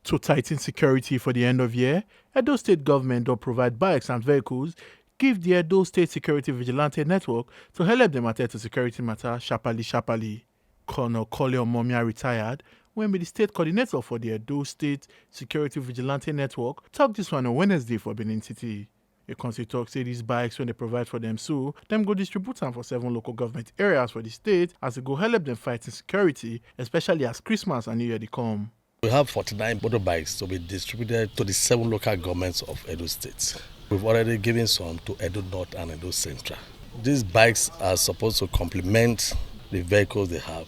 To tighten security for the end of year, Edo State government will provide bikes and vehicles, give the Edo State Security Vigilante Network to help them attend to security matter sharply. Colonel Kole Omomia retired when be the state coordinator for the Edo State Security Vigilante Network talked this one on Wednesday for Benin City. A council talk say these bikes when they provide for them so, them go distribute them for 7 local government areas for the state as they go help them fight insecurity, especially as Christmas and New Year they come. We have 49 motorbikes to be distributed to the 7 local governments of Edo State. We've already given some to Edo North and Edo Central. These bikes are supposed to complement the vehicles they have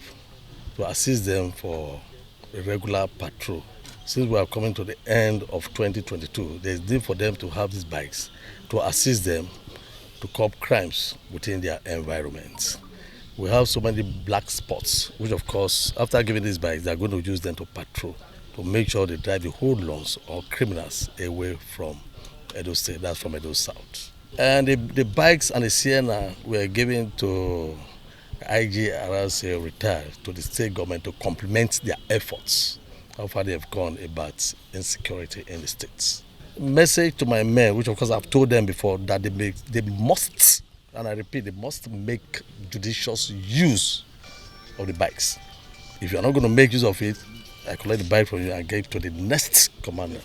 to assist them for a regular patrol. Since we are coming to the end of 2022, there is need for them to have these bikes to assist them to curb crimes within their environments. We have so many black spots, which of course, after giving these bikes, they are going to use them to patrol, to make sure they drive the hoodlums or criminals away from Edo State, that's from Edo South. And the bikes and the Sienna were given to IG RRC retired to the state government to complement their efforts, how far they have gone about insecurity in the states. Message to my men, which of course I've told them before, that they must, and I repeat, they must make judicious use of the bikes. If you're not going to make use of it, I collect the bike from you and give it to the next commander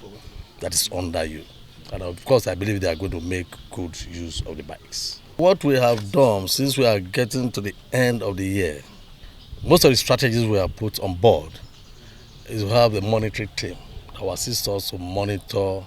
that is under you. And of course, I believe they are going to make good use of the bikes. What we have done, since we are getting to the end of the year, most of the strategies we have put on board is to have a monitoring team that will assist us to monitor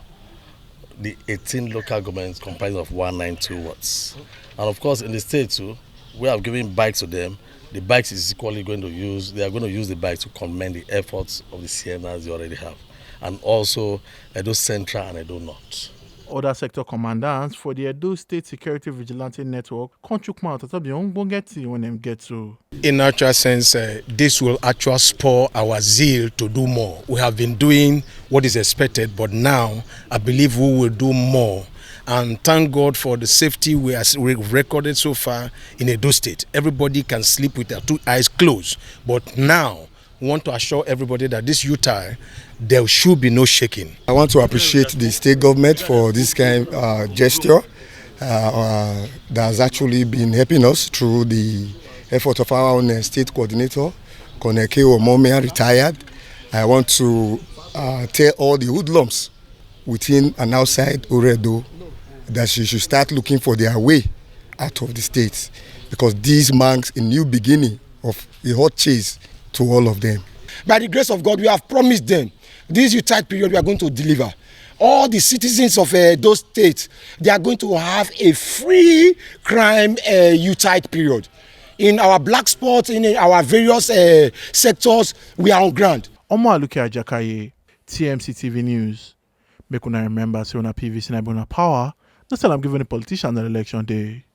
the 18 local governments comprising of 192 wards. And of course, in the state too, we have given bikes to them. The bikes is equally going to use, they are going to use the bikes to commend the efforts of the Siennas they already have. And also Edo Central and Edo North. Other sector commandants for the Edo State Security Vigilante Network contribute more to the young bongeti when them get to. In actual sense, this will actually spur our zeal to do more. We have been doing what is expected, but now I believe we will do more. And thank God for the safety we've recorded so far in Edo State. Everybody can sleep with their 2 eyes closed. But now, we want to assure everybody that this UTI, there should be no shaking. I want to appreciate the state government for this kind of gesture that has actually been helping us through the effort of our own state coordinator, Colonel Kole Omomia, retired. I want to tell all the hoodlums within and outside Oredo that she should start looking for their way out of the state, because this marks a new beginning of a hot chase to all of them. By the grace of God, we have promised them this U-type period we are going to deliver. All the citizens of those states, they are going to have a free crime U-type period. In our black spots, in our various sectors, we are on ground. Omo Aluke Ajakaye, TMC TV News. Make una remember, say una PVC na power. That's all I'm giving the politician on election day.